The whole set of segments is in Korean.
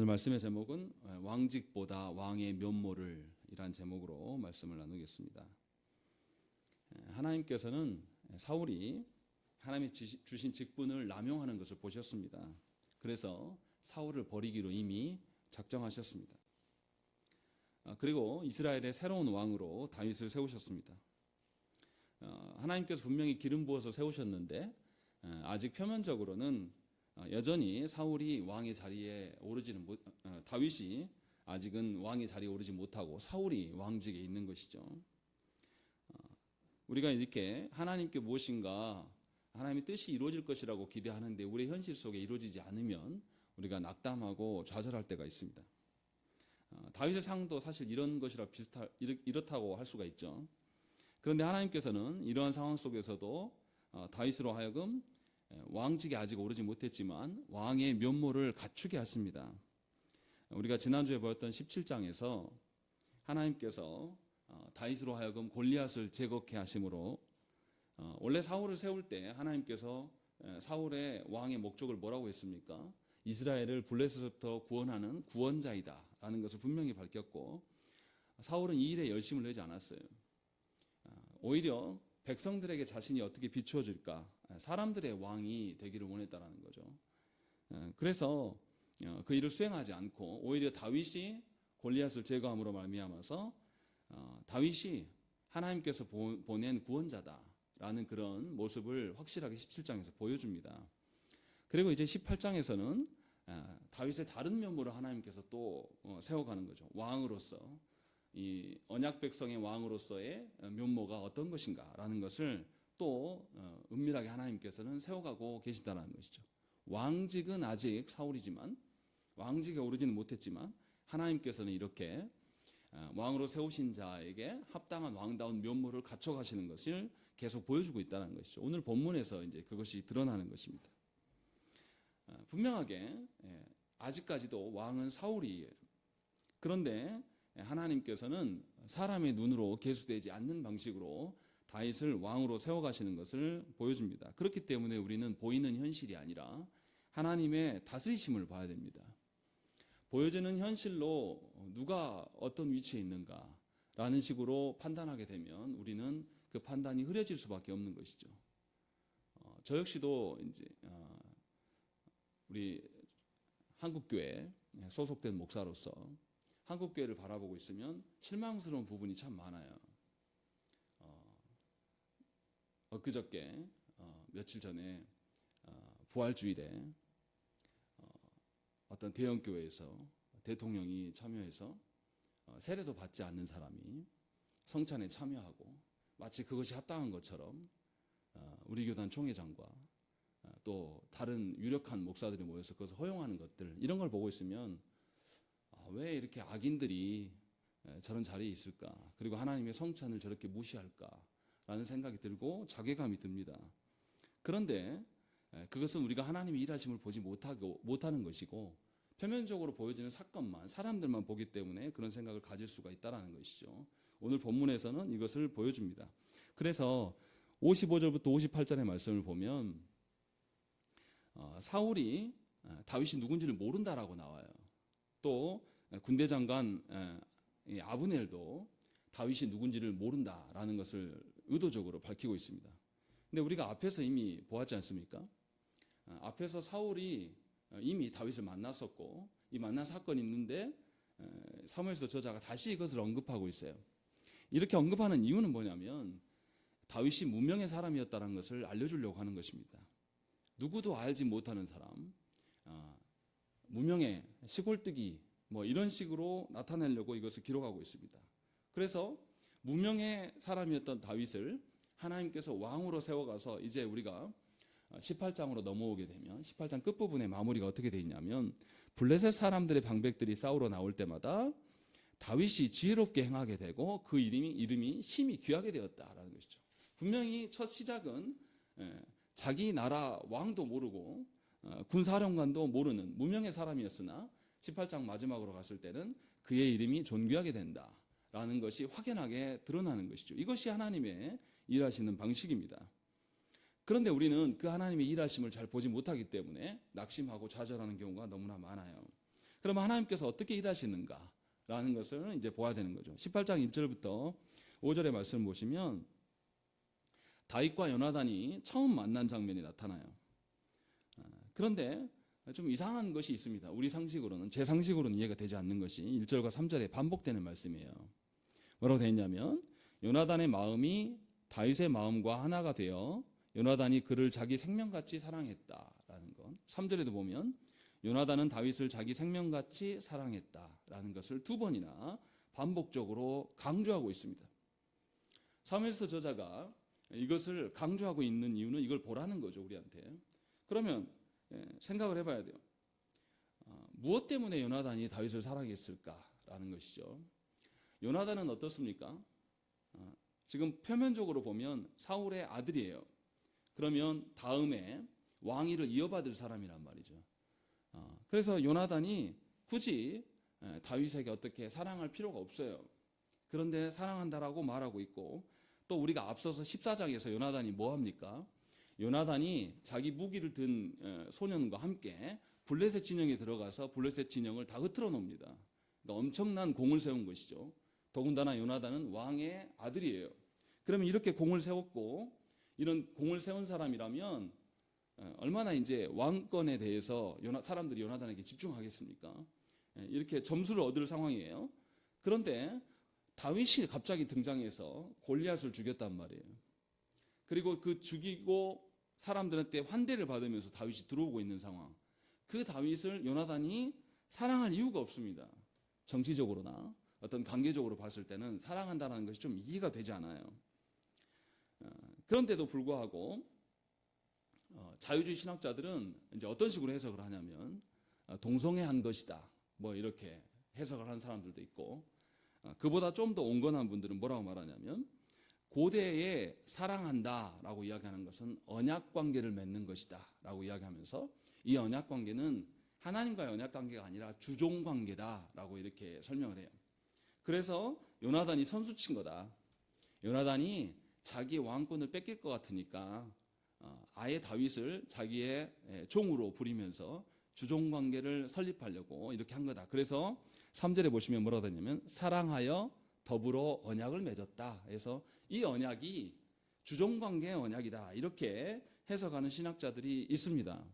오늘 말씀의 제목은 왕직보다 왕의 면모를 이란 제목으로 말씀을 나누겠습니다. 하나님께서는 사울이 하나님이 주신 직분을 남용하는 것을 보셨습니다. 그래서 사울을 버리기로 이미 작정하셨습니다. 그리고 이스라엘의 새로운 왕으로 다윗을 세우셨습니다. 하나님께서 분명히 기름 부어서 세우셨는데 아직 표면적으로는 여전히 사울이 왕의 자리에 오르지는 다윗이 아직은 왕의 자리에 오르지 못하고 사울이 왕직에 있는 것이죠. 우리가 이렇게 하나님께 무엇인가 하나님의 뜻이 이루어질 것이라고 기대하는데 우리의 현실 속에 이루어지지 않으면 우리가 낙담하고 좌절할 때가 있습니다. 다윗의 상도 사실 이런 것이라 이렇다고 할 수가 있죠. 그런데 하나님께서는 이러한 상황 속에서도 다윗으로 하여금 왕직에 아직 오르지 못했지만 왕의 면모를 갖추게 하십니다. 우리가 지난주에 보았던 17장에서 하나님께서 다윗으로 하여금 골리앗을 제거케 하심으로 원래 사울을 세울 때 하나님께서 사울의 왕의 목적을 뭐라고 했습니까? 이스라엘을 블레셋에서부터 구원하는 구원자이다 라는 것을 분명히 밝혔고 사울은 이 일에 열심을 내지 않았어요. 오히려 백성들에게 자신이 어떻게 비추어질까 사람들의 왕이 되기를 원했다라는 거죠. 그래서 그 일을 수행하지 않고 오히려 다윗이 골리앗을 제거함으로 말미암아서 다윗이 하나님께서 보낸 구원자다라는 그런 모습을 확실하게 17장에서 보여줍니다. 그리고 이제 18장에서는 다윗의 다른 면모를 하나님께서 또 세워가는 거죠. 왕으로서 이 언약 백성의 왕으로서의 면모가 어떤 것인가라는 것을 또 은밀하게 하나님께서는 세워가고 계시다는 것이죠. 왕직은 아직 사울이지만 왕직에 오르지는 못했지만 하나님께서는 이렇게 왕으로 세우신 자에게 합당한 왕다운 면모를 갖춰가시는 것을 계속 보여주고 있다는 것이죠. 오늘 본문에서 이제 그것이 드러나는 것입니다. 분명하게 아직까지도 왕은 사울이에요. 그런데 하나님께서는 사람의 눈으로 계수되지 않는 방식으로 다윗을 왕으로 세워가시는 것을 보여줍니다. 그렇기 때문에 우리는 보이는 현실이 아니라 하나님의 다스리심을 봐야 됩니다. 보여지는 현실로 누가 어떤 위치에 있는가라는 식으로 판단하게 되면 우리는 그 판단이 흐려질 수밖에 없는 것이죠. 저 역시도 이제 우리 한국교회 소속된 목사로서 한국교회를 바라보고 있으면 실망스러운 부분이 참 많아요. 엊그저께 며칠 전에 부활주일에 어떤 대형교회에서 대통령이 참여해서 세례도 받지 않는 사람이 성찬에 참여하고 마치 그것이 합당한 것처럼 우리 교단 총회장과 또 다른 유력한 목사들이 모여서 그것을 허용하는 것들 이런 걸 보고 있으면 왜 이렇게 악인들이 저런 자리에 있을까? 그리고 하나님의 성찬을 저렇게 무시할까라는 생각이 들고 자괴감이 듭니다. 그런데 그것은 우리가 하나님의 일하심을 보지 못하는 것이고 표면적으로 보여지는 사건만 사람들만 보기 때문에 그런 생각을 가질 수가 있다는 것이죠. 오늘 본문에서는 이것을 보여줍니다. 그래서 55절부터 58절의 말씀을 보면 사울이 다윗이 누군지를 모른다라고 나와요. 또 군대 장관 아브넬도 다윗이 누군지를 모른다라는 것을 의도적으로 밝히고 있습니다. 근데 우리가 앞에서 이미 보았지 않습니까? 앞에서 사울이 이미 다윗을 만났었고 이 만난 사건이 있는데 사무엘서 저자가 다시 이것을 언급하고 있어요. 이렇게 언급하는 이유는 뭐냐면 다윗이 무명의 사람이었다는 것을 알려주려고 하는 것입니다. 누구도 알지 못하는 사람, 무명의 시골뜨기 뭐 이런 식으로 나타내려고 이것을 기록하고 있습니다. 그래서 무명의 사람이었던 다윗을 하나님께서 왕으로 세워가서 이제 우리가 18장으로 넘어오게 되면 18장 끝부분의 마무리가 어떻게 되어 있냐면 블레셋 사람들의 방백들이 싸우러 나올 때마다 다윗이 지혜롭게 행하게 되고 그 이름이 심히 귀하게 되었다라는 것이죠. 분명히 첫 시작은 자기 나라 왕도 모르고 군사령관도 모르는 무명의 사람이었으나 18장 마지막으로 갔을 때는 그의 이름이 존귀하게 된다라는 것이 확연하게 드러나는 것이죠. 이것이 하나님의 일하시는 방식입니다. 그런데 우리는 그 하나님의 일하심을 잘 보지 못하기 때문에 낙심하고 좌절하는 경우가 너무나 많아요. 그러면 하나님께서 어떻게 일하시는가라는 것을 이제 보아야 되는 거죠. 18장 1절부터 5절의 말씀을 보시면 다윗과 요나단이 처음 만난 장면이 나타나요. 그런데 좀 이상한 것이 있습니다. 우리 상식으로는, 제 상식으로는 이해가 되지 않는 것이 1절과 3절에 반복되는 말씀이에요. 뭐라고 되어 있냐면 요나단의 마음이 다윗의 마음과 하나가 되어 요나단이 그를 자기 생명같이 사랑했다라는 것. 3절에도 보면 요나단은 다윗을 자기 생명같이 사랑했다라는 것을 두 번이나 반복적으로 강조하고 있습니다. 사무엘서 저자가 이것을 강조하고 있는 이유는 이걸 보라는 거죠, 우리한테. 그러면 생각을 해봐야 돼요. 무엇 때문에 요나단이 다윗을 사랑했을까라는 것이죠. 요나단은 어떻습니까? 지금 표면적으로 보면 사울의 아들이에요. 그러면 다음에 왕위를 이어받을 사람이란 말이죠. 그래서 요나단이 굳이 다윗에게 어떻게 사랑할 필요가 없어요. 그런데 사랑한다라고 말하고 있고, 또 우리가 앞서서 14장에서 요나단이 뭐 합니까? 요나단이 자기 무기를 든 소년과 함께 블레셋 진영에 들어가서 블레셋 진영을 다 흐트러 놓습니다. 그러니까 엄청난 공을 세운 것이죠. 더군다나 요나단은 왕의 아들이에요. 그러면 이렇게 공을 세웠고, 이런 공을 세운 사람이라면 얼마나 이제 왕권에 대해서 사람들이 요나단에게 집중하겠습니까? 이렇게 점수를 얻을 상황이에요. 그런데 다윗이 갑자기 등장해서 골리앗을 죽였단 말이에요. 그리고 그 죽이고 사람들한테 환대를 받으면서 다윗이 들어오고 있는 상황. 그 다윗을 요나단이 사랑할 이유가 없습니다. 정치적으로나 어떤 관계적으로 봤을 때는 사랑한다는 것이 좀 이해가 되지 않아요. 그런데도 불구하고 자유주의 신학자들은 이제 어떤 식으로 해석을 하냐면 동성애한 것이다, 뭐 이렇게 해석을 하는 사람들도 있고, 그보다 좀 더 온건한 분들은 뭐라고 말하냐면 고대에 사랑한다라고 이야기하는 것은 언약관계를 맺는 것이다 라고 이야기하면서 이 언약관계는 하나님과의 언약관계가 아니라 주종관계다라고 이렇게 설명을 해요. 그래서 요나단이 선수친 거다. 요나단이 자기 왕권을 뺏길 것 같으니까 아예 다윗을 자기의 종으로 부리면서 주종관계를 설립하려고 이렇게 한 거다. 그래서 3절에 보시면 뭐라고 되냐면 사랑하여 더불어 언약을 맺었다. 그래서 이 언약이 주종관계의 언약이다. 이렇게 해석하는 신학자들이 있습니다.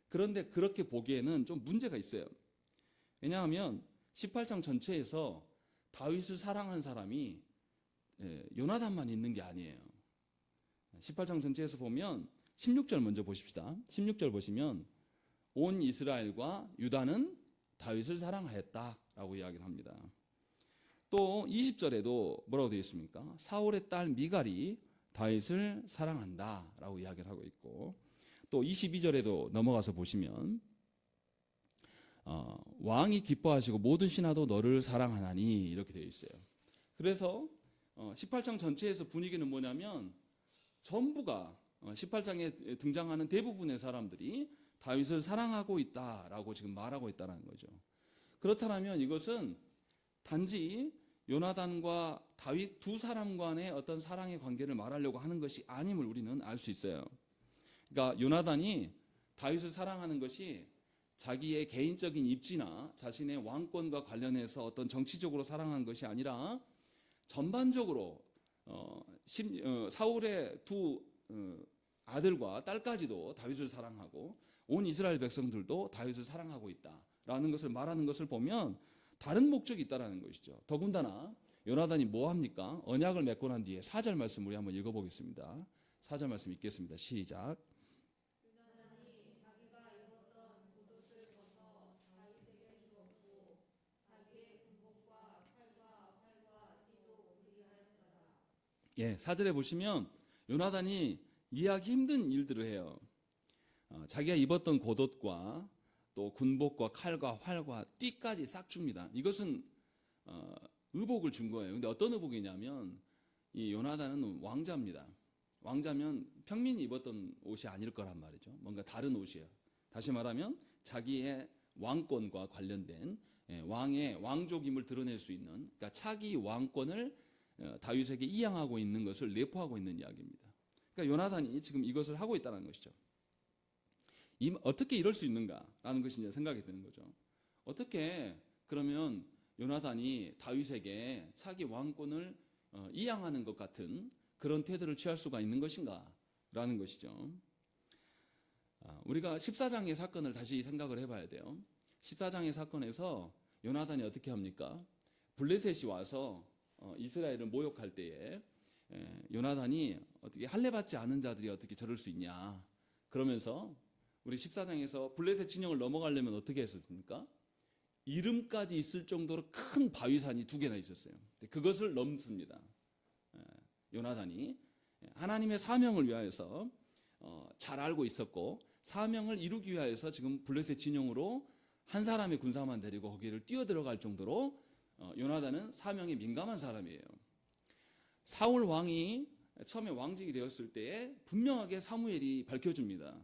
그런데 그렇게 보기에는 좀 문제가 있어요. 왜냐하면 18장 전체에서 다윗을 사랑한 사람이 요나단만 있는 게 아니에요. 18장 전체에서 보면 16절 먼저 보십시다. 16절 보시면 온 이스라엘과 유다는 다윗을 사랑하였다라고 이야기를 합니다. 또 20절에도 뭐라고 되어 있습니까? 사울의 딸 미갈이 다윗을 사랑한다라고 이야기를 하고 있고, 또 22절에도 넘어가서 보시면 왕이 기뻐하시고 모든 신하도 너를 사랑하나니 이렇게 되어 있어요. 그래서 18장 전체에서 분위기는 뭐냐면 전부가 18장에 등장하는 대부분의 사람들이 다윗을 사랑하고 있다라고 지금 말하고 있다는 거죠. 그렇다면 이것은 단지 요나단과 다윗 두 사람 간의 어떤 사랑의 관계를 말하려고 하는 것이 아님을 우리는 알 수 있어요. 그러니까 요나단이 다윗을 사랑하는 것이 자기의 개인적인 입지나 자신의 왕권과 관련해서 어떤 정치적으로 사랑하는 것이 아니라 전반적으로 사울의 두 아들과 딸까지도 다윗을 사랑하고 온 이스라엘 백성들도 다윗을 사랑하고 있다라는 것을 말하는 것을 보면 다른 목적이 있다라는 것이죠. 더군다나 요나단이 뭐 합니까? 언약을 맺고 난 뒤에 4절 말씀 우리 한번 읽어보겠습니다. 4절 말씀 읽겠습니다. 시작. 예, 4절에 보시면 요나단이 이해하기 힘든 일들을 해요. 자기가 입었던 겉옷과 또 군복과 칼과 활과 띠까지 싹 줍니다. 이것은 의복을 준 거예요. 근데 어떤 의복이냐면 이 요나단은 왕자입니다. 왕자면 평민이 입었던 옷이 아닐 거란 말이죠. 뭔가 다른 옷이에요. 다시 말하면 자기의 왕권과 관련된 왕의 왕족임을 드러낼 수 있는, 그러니까 차기 왕권을 다윗에게 이양하고 있는 것을 내포하고 있는 이야기입니다. 그러니까 요나단이 지금 이것을 하고 있다는 것이죠. 어떻게 이럴 수 있는가라는 것이 이제 생각이 드는 거죠. 어떻게 그러면 요나단이 다윗에게 차기 왕권을 이양하는 것 같은 그런 태도를 취할 수가 있는 것인가? 라는 것이죠. 우리가 14장의 사건을 다시 생각을 해봐야 돼요. 14장의 사건에서 요나단이 어떻게 합니까? 블레셋이 와서 이스라엘을 모욕할 때에 요나단이 어떻게 할례받지 않은 자들이 어떻게 저럴 수 있냐? 그러면서 우리 14장에서 블레셋 진영을 넘어가려면 어떻게 했습니까? 이름까지 있을 정도로 큰 바위산이 2개나 있었어요. 그것을 넘습니다. 요나단이 하나님의 사명을 위하여서 잘 알고 있었고 사명을 이루기 위하여서 지금 블레셋 진영으로 한 사람의 군사만 데리고 거기를 뛰어들어갈 정도로 요나단은 사명에 민감한 사람이에요. 사울 왕이 처음에 왕직이 되었을 때에 분명하게 사무엘이 밝혀줍니다.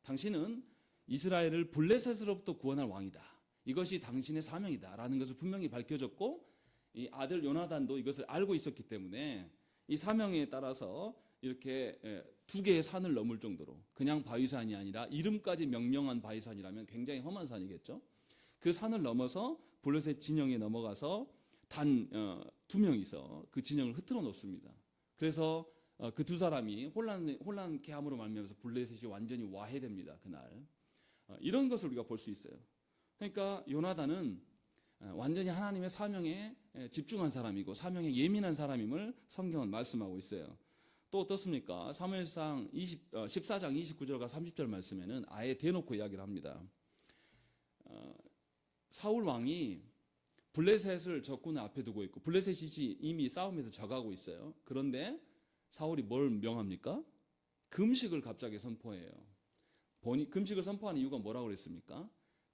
당신은 이스라엘을 블레셋으로부터 구원할 왕이다. 이것이 당신의 사명이다 라는 것을 분명히 밝혀줬고 이 아들 요나단도 이것을 알고 있었기 때문에 이 사명에 따라서 이렇게 2개의 산을 넘을 정도로 그냥 바위산이 아니라 이름까지 명령한 바위산이라면 굉장히 험한 산이겠죠. 그 산을 넘어서 블레셋 진영에 넘어가서 단 2명이서 그 진영을 흐트러 놓습니다. 그래서 그 2사람이 혼란케 함으로 말미암아서 블레셋이 완전히 와해됩니다. 그날 이런 것을 우리가 볼 수 있어요. 그러니까 요나단은 완전히 하나님의 사명에 집중한 사람이고 사명에 예민한 사람임을 성경은 말씀하고 있어요. 또 어떻습니까? 사무엘상 14장 29절과 30절 말씀에는 아예 대놓고 이야기를 합니다. 사울 왕이 블레셋을 적군의 앞에 두고 있고 블레셋이 이미 싸움에서 져가고 있어요. 그런데 사울이 뭘 명합니까? 금식을 갑자기 선포해요. 금식을 선포하는 이유가 뭐라고 그랬습니까?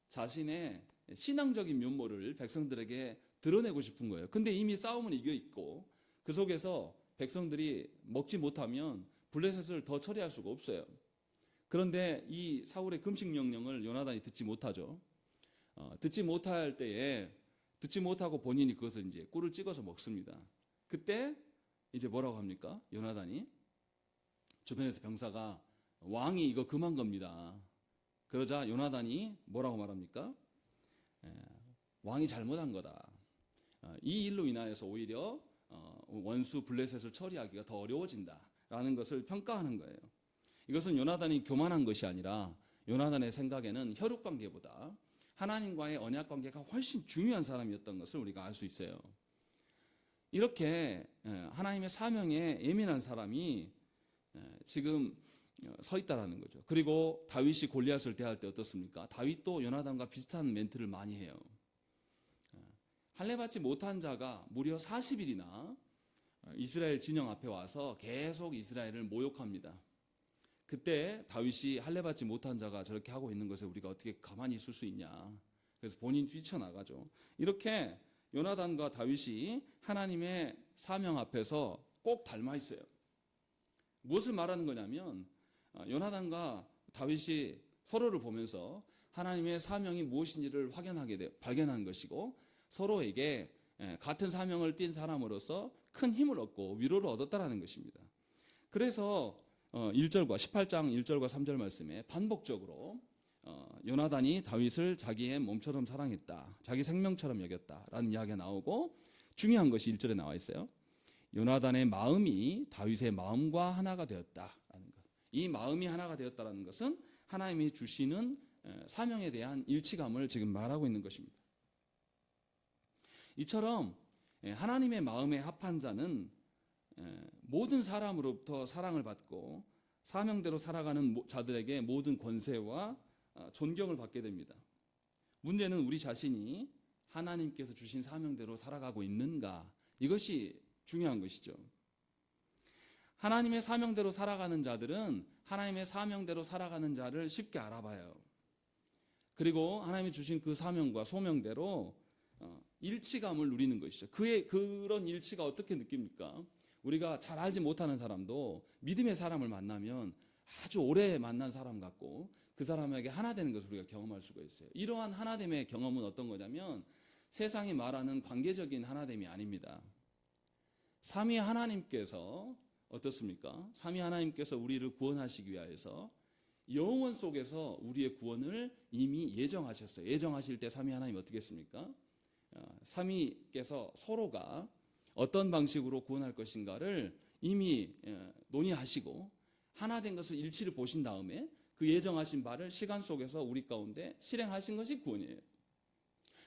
자신의 신앙적인 면모를 백성들에게 드러내고 싶은 거예요. 근데 이미 싸움은 이겨 있고 그 속에서 백성들이 먹지 못하면 블레셋을 더 처리할 수가 없어요. 그런데 이 사울의 금식 명령을 요나단이 듣지 못하죠. 듣지 못할 때에 듣지 못하고 본인이 그것을 이제 꿀을 찍어서 먹습니다. 그때 이제 뭐라고 합니까? 요나단이 주변에서 병사가 왕이 이거 금한 겁니다. 그러자 요나단이 뭐라고 말합니까? 왕이 잘못한 거다. 이 일로 인하여서 오히려 원수 블레셋을 처리하기가 더 어려워진다라는 것을 평가하는 거예요. 이것은 요나단이 교만한 것이 아니라 요나단의 생각에는 혈육 관계보다 하나님과의 언약 관계가 훨씬 중요한 사람이었던 것을 우리가 알 수 있어요. 이렇게 하나님의 사명에 예민한 사람이 지금 서 있다라는 거죠. 그리고 다윗이 골리앗을 대할 때 어떻습니까? 다윗도 요나단과 비슷한 멘트를 많이 해요. 할례받지 못한 자가 무려 40일이나 이스라엘 진영 앞에 와서 계속 이스라엘을 모욕합니다. 그때 다윗이 할례받지 못한 자가 저렇게 하고 있는 것에 우리가 어떻게 가만히 있을 수 있냐. 그래서 본인이 뛰쳐나가죠. 이렇게 요나단과 다윗이 하나님의 사명 앞에서 꼭 닮아 있어요. 무엇을 말하는 거냐면 요나단과 다윗이 서로를 보면서 하나님의 사명이 무엇인지를 발견한 것이고 서로에게 같은 사명을 띈 사람으로서 큰 힘을 얻고 위로를 얻었다라는 것입니다. 그래서 1절과 18장 1절과 3절 말씀에 반복적으로 요나단이 다윗을 자기의 몸처럼 사랑했다. 자기 생명처럼 여겼다라는 이야기가 나오고 중요한 것이 1절에 나와 있어요. 요나단의 마음이 다윗의 마음과 하나가 되었다라는 것. 이 마음이 하나가 되었다라는 것은 하나님이 주시는 사명에 대한 일치감을 지금 말하고 있는 것입니다. 이처럼 하나님의 마음에 합한 자는 모든 사람으로부터 사랑을 받고 사명대로 살아가는 자들에게 모든 권세와 존경을 받게 됩니다. 문제는 우리 자신이 하나님께서 주신 사명대로 살아가고 있는가? 이것이 중요한 것이죠. 하나님의 사명대로 살아가는 자들은 하나님의 사명대로 살아가는 자를 쉽게 알아봐요. 그리고 하나님이 주신 그 사명과 소명대로 일치감을 누리는 것이죠. 그런 일치가 어떻게 느낍니까? 우리가 잘 알지 못하는 사람도 믿음의 사람을 만나면 아주 오래 만난 사람 같고 그 사람에게 하나 되는 것을 우리가 경험할 수가 있어요. 이러한 하나됨의 경험은 어떤 거냐면 세상이 말하는 관계적인 하나됨이 아닙니다. 삼위 하나님께서 어떻습니까? 삼위 하나님께서 우리를 구원하시기 위하여서 영원 속에서 우리의 구원을 이미 예정하셨어요. 예정하실 때 삼위 하나님 어떻게 했습니까? 삼위께서 서로가 어떤 방식으로 구원할 것인가를 이미 논의하시고 하나 된 것을 일치를 보신 다음에 그 예정하신 바를 시간 속에서 우리 가운데 실행하신 것이 구원이에요.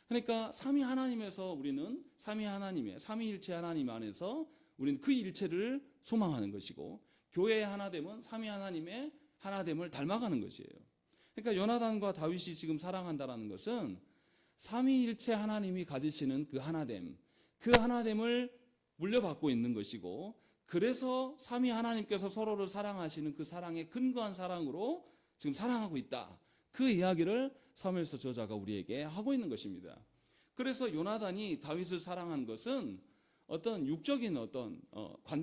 그러니까 삼위 하나님에서 우리는 삼위 하나님의 삼위일체 하나님 안에서 우리는 그 일체를 소망하는 것이고, 교회의 하나됨은 삼위 하나님의 하나됨을 닮아가는 것이에요. 그러니까 요나단과 다윗이 지금 사랑한다라는 것은 삼위일체 하나님이 가지시는 그 하나됨, 그 하나됨을 물려받고 있는 것이고, 그래서 삼위 하나님께서 서로를 사랑하시는 그 사랑에 근거한 사랑으로 지금 사랑하고 있다. 그 이야기를 사무엘서 저자가 우리에게 하고 있는 것입니다. 그래서 요나단이 다윗을 사랑한 것은 어떤 육적인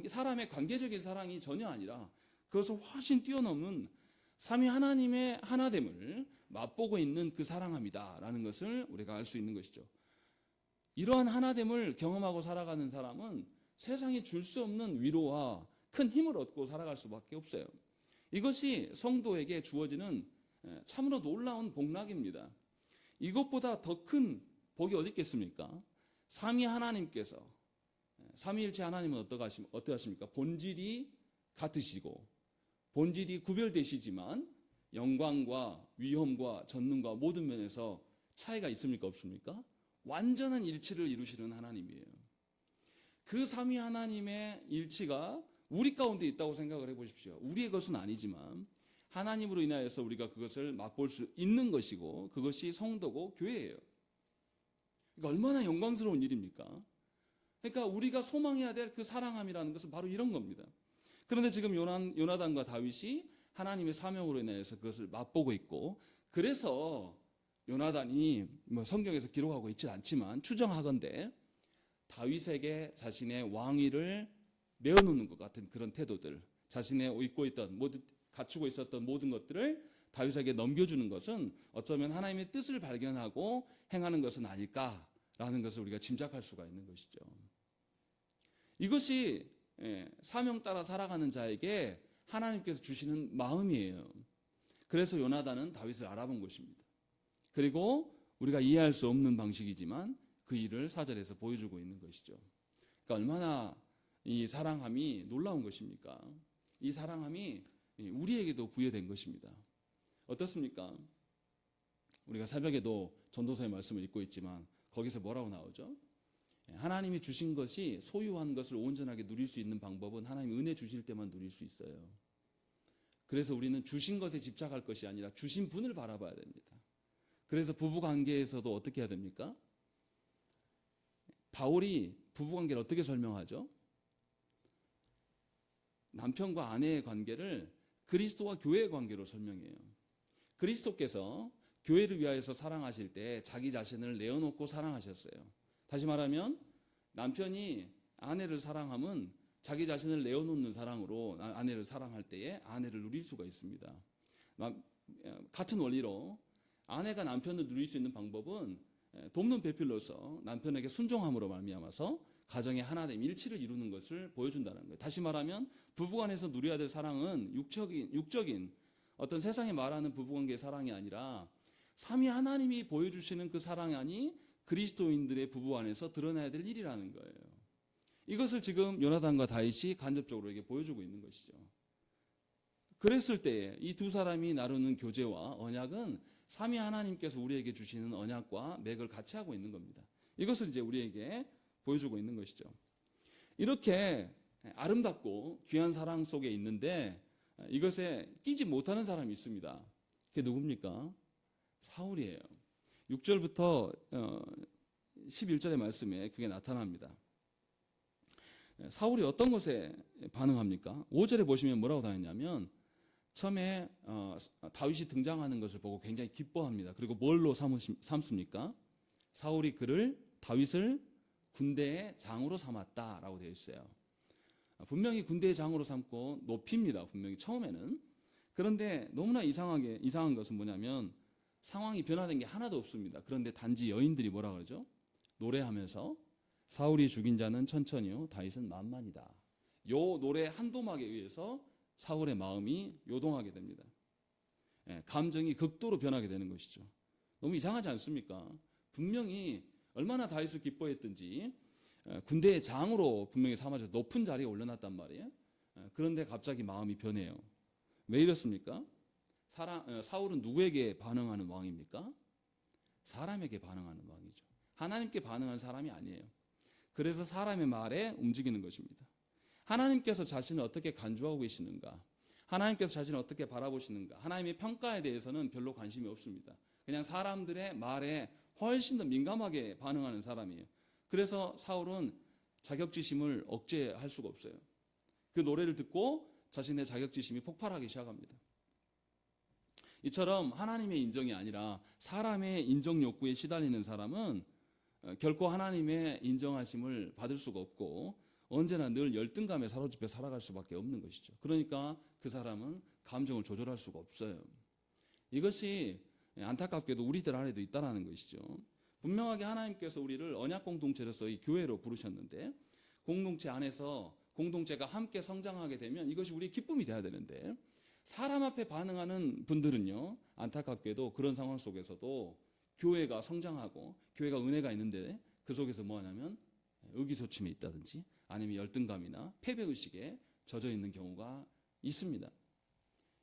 사람의 관계적인 사랑이 전혀 아니라 그것을 훨씬 뛰어넘는 삼위 하나님의 하나됨을 맛보고 있는 그 사랑함이다라는 것을 우리가 알 수 있는 것이죠. 이러한 하나됨을 경험하고 살아가는 사람은 세상이 줄 수 없는 위로와 큰 힘을 얻고 살아갈 수밖에 없어요. 이것이 성도에게 주어지는 참으로 놀라운 복락입니다. 이것보다 더 큰 복이 어디 있겠습니까? 삼위 하나님께서, 삼위일체 하나님은 어떠하십니까? 본질이 같으시고 본질이 구별되시지만 영광과 위엄과 전능과 모든 면에서 차이가 있습니까? 없습니까? 완전한 일치를 이루시는 하나님이에요. 그 삼위 하나님의 일치가 우리 가운데 있다고 생각을 해보십시오. 우리의 것은 아니지만 하나님으로 인하여서 우리가 그것을 맛볼 수 있는 것이고, 그것이 성도고 교회예요. 그러니까 얼마나 영광스러운 일입니까? 그러니까 우리가 소망해야 될 그 사랑함이라는 것은 바로 이런 겁니다. 그런데 지금 요나단과 다윗이 하나님의 사명으로 인해서 그것을 맛보고 있고, 그래서 요나단이 성경에서 기록하고 있지 않지만 추정하건대 다윗에게 자신의 왕위를 내어놓는 것 같은 그런 태도들, 자신의 갖추고 있었던 모든 것들을 다윗에게 넘겨주는 것은 어쩌면 하나님의 뜻을 발견하고 행하는 것은 아닐까라는 것을 우리가 짐작할 수가 있는 것이죠. 이것이 사명 따라 살아가는 자에게 하나님께서 주시는 마음이에요. 그래서 요나단은 다윗을 알아본 것입니다. 그리고 우리가 이해할 수 없는 방식이지만 그 일을 4절에서 보여주고 있는 것이죠. 그러니까 얼마나 이 사랑함이 놀라운 것입니까? 이 사랑함이 우리에게도 부여된 것입니다. 어떻습니까? 우리가 새벽에도 전도서의 말씀을 읽고 있지만 거기서 뭐라고 나오죠? 하나님이 주신 것이 소유한 것을 온전하게 누릴 수 있는 방법은 하나님 은혜 주실 때만 누릴 수 있어요. 그래서 우리는 주신 것에 집착할 것이 아니라 주신 분을 바라봐야 됩니다. 그래서 부부관계에서도 어떻게 해야 됩니까? 바울이 부부관계를 어떻게 설명하죠? 남편과 아내의 관계를 그리스도와 교회의 관계로 설명해요. 그리스도께서 교회를 위하여서 사랑하실 때 자기 자신을 내어놓고 사랑하셨어요. 다시 말하면 남편이 아내를 사랑함은 자기 자신을 내어놓는 사랑으로 아내를 사랑할 때에 아내를 누릴 수가 있습니다. 같은 원리로 아내가 남편을 누릴 수 있는 방법은 돕는 배필로서 남편에게 순종함으로 말미암아서 가정의 하나됨, 일치를 이루는 것을 보여준다는 거예요. 다시 말하면 부부간에서 누려야 될 사랑은 육적인 어떤 세상에 말하는 부부관계의 사랑이 아니라 삼위 하나님이 보여주시는 그 사랑이 아니 그리스도인들의 부부 안에서 드러나야 될 일이라는 거예요. 이것을 지금 요나단과 다윗이 간접적으로 이게 보여주고 있는 것이죠. 그랬을 때 이 두 사람이 나누는 교제와 언약은 삼위 하나님께서 우리에게 주시는 언약과 맥을 같이 하고 있는 겁니다. 이것을 이제 우리에게 보여주고 있는 것이죠. 이렇게 아름답고 귀한 사랑 속에 있는데 이것에 끼지 못하는 사람이 있습니다. 그게 누굽니까? 사울이에요. 6절부터 11절의 말씀에 그게 나타납니다. 사울이 어떤 것에 반응합니까? 5절에 보시면 뭐라고 나왔냐면 처음에 다윗이 등장하는 것을 보고 굉장히 기뻐합니다. 그리고 뭘로 삼습니까? 사울이 다윗을 군대의 장으로 삼았다라고 되어 있어요. 분명히 군대의 장으로 삼고 높입니다. 분명히 처음에는. 그런데 너무나 이상한 것은 뭐냐면 상황이 변화된 게 하나도 없습니다. 그런데 단지 여인들이 뭐라 그러죠? 노래하면서 사울이 죽인 자는 천천히요, 다윗은 만만이다. 요 노래 한 도막에 의해서 사울의 마음이 요동하게 됩니다. 감정이 극도로 변하게 되는 것이죠. 너무 이상하지 않습니까? 분명히 얼마나 다윗을 기뻐했든지 군대의 장으로 분명히 삼아져 높은 자리에 올려놨단 말이에요. 그런데 갑자기 마음이 변해요. 왜 이렇습니까? 사울은 누구에게 반응하는 왕입니까? 사람에게 반응하는 왕이죠. 하나님께 반응하는 사람이 아니에요. 그래서 사람의 말에 움직이는 것입니다. 하나님께서 자신을 어떻게 간주하고 계시는가? 하나님께서 자신을 어떻게 바라보시는가? 하나님의 평가에 대해서는 별로 관심이 없습니다. 그냥 사람들의 말에 훨씬 더 민감하게 반응하는 사람이에요. 그래서 사울은 자격지심을 억제할 수가 없어요. 그 노래를 듣고 자신의 자격지심이 폭발하기 시작합니다. 이처럼 하나님의 인정이 아니라 사람의 인정 욕구에 시달리는 사람은 결코 하나님의 인정하심을 받을 수가 없고 언제나 늘 열등감에 사로잡혀 살아갈 수밖에 없는 것이죠. 그러니까 그 사람은 감정을 조절할 수가 없어요. 이것이 안타깝게도 우리들 안에도 있다는 것이죠. 분명하게 하나님께서 우리를 언약 공동체로서 이 교회로 부르셨는데 공동체 안에서 공동체가 함께 성장하게 되면 이것이 우리의 기쁨이 돼야 되는데 사람 앞에 반응하는 분들은요, 안타깝게도 그런 상황 속에서도 교회가 성장하고 교회가 은혜가 있는데 그 속에서 뭐 하냐면 의기소침이 있다든지 아니면 열등감이나 패배의식에 젖어 있는 경우가 있습니다.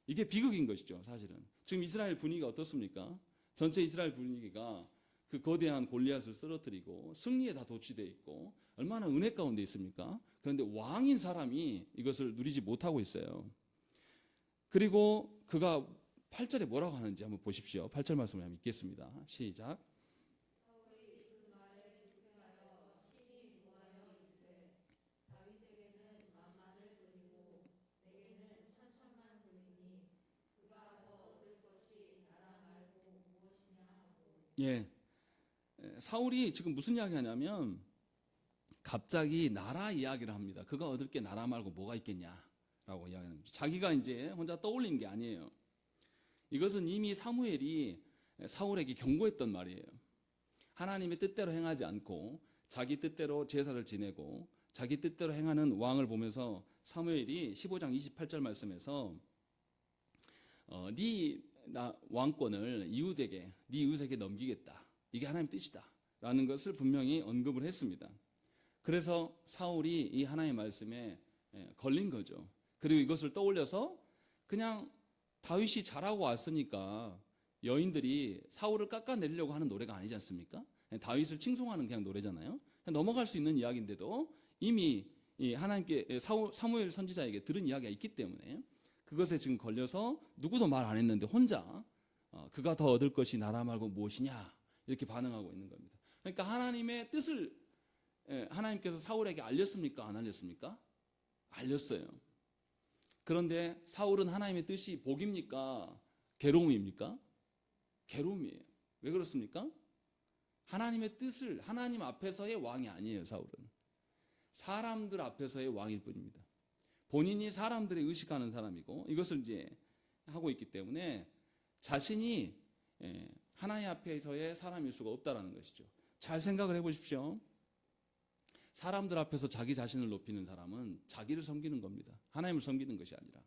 이게 비극인 것이죠, 사실은. 지금 이스라엘 분위기가 어떻습니까? 전체 이스라엘 분위기가 그 거대한 골리앗을 쓰러뜨리고 승리에 다 도취되어 있고 얼마나 은혜 가운데 있습니까? 그런데 왕인 사람이 이것을 누리지 못하고 있어요. 그리고 그가 8절에 뭐라고 하는지 한번 보십시오. 8절 말씀을 한번 읽겠습니다. 시작. 예, 사울이 지금 무슨 이야기 하냐면 갑자기 나라 이야기를 합니다. 그가 얻을 게 나라 말고 뭐가 있겠냐라고 이야기하는 거죠. 자기가 이제 혼자 떠올린 게 아니에요. 이것은 이미 사무엘이 사울에게 경고했던 말이에요. 하나님의 뜻대로 행하지 않고 자기 뜻대로 제사를 지내고 자기 뜻대로 행하는 왕을 보면서 사무엘이 15장 28절 말씀에서 나 왕권을 네 이웃에게 넘기겠다. 이게 하나님의 뜻이다. 라는 것을 분명히 언급을 했습니다. 그래서 사울이 이 하나님의 말씀에 걸린 거죠. 그리고 이것을 떠올려서 그냥 다윗이 잘하고 왔으니까 여인들이 사울을 깎아내리려고 하는 노래가 아니지 않습니까? 다윗을 칭송하는 그냥 노래잖아요. 넘어갈 수 있는 이야기인데도 이미 하나님께 사무엘 선지자에게 들은 이야기가 있기 때문에 그것에 지금 걸려서 누구도 말 안 했는데 혼자 그가 더 얻을 것이 나라 말고 무엇이냐 이렇게 반응하고 있는 겁니다. 그러니까 하나님의 뜻을 하나님께서 사울에게 알렸습니까? 안 알렸습니까? 알렸어요. 그런데 사울은 하나님의 뜻이 복입니까? 괴로움입니까? 괴로움이에요. 왜 그렇습니까? 하나님의 뜻을 하나님 앞에서의 왕이 아니에요. 사울은 사람들 앞에서의 왕일 뿐입니다. 본인이 사람들이 의식하는 사람이고 이것을 이제 하고 있기 때문에 자신이 하나님 앞에서의 사람일 수가 없다라는 것이죠. 잘 생각을 해보십시오. 사람들 앞에서 자기 자신을 높이는 사람은 자기를 섬기는 겁니다. 하나님을 섬기는 것이 아니라.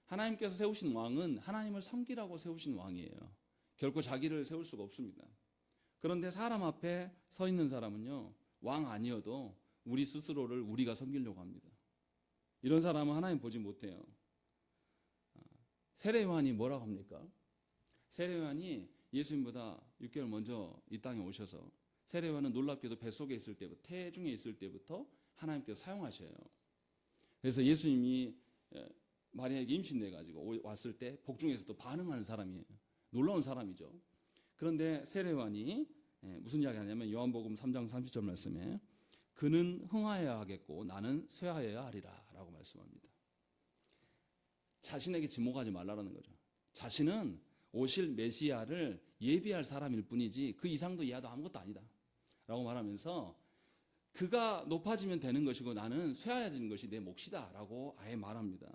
하나님께서 세우신 왕은 하나님을 섬기라고 세우신 왕이에요. 결코 자기를 세울 수가 없습니다. 그런데 사람 앞에 서 있는 사람은요, 왕 아니어도 우리 스스로를 우리가 섬기려고 합니다. 이런 사람은 하나님 보지 못해요. 세례요한이 뭐라고 합니까? 세례요한이 예수님보다 6개월 먼저 이 땅에 오셔서 세례요한은 놀랍게도 뱃속에 있을 때부터 태중에 있을 때부터 하나님께서 사용하셔요. 그래서 예수님이 마리아에게 임신돼 가지고 왔을 때 복중에서도 반응하는 사람이에요. 놀라운 사람이죠. 그런데 세례요한이 무슨 이야기 하냐면 요한복음 3장 30절 말씀에 그는 흥하여야 하겠고 나는 쇠하여야 하리라 라고 말씀합니다. 자신에게 지목하지 말라는 거죠. 자신은 오실 메시아를 예비할 사람일 뿐이지 그 이상도 이하도 아무것도 아니다 라고 말하면서 그가 높아지면 되는 것이고 나는 쇠하여지는 것이 내 몫이다 라고 아예 말합니다.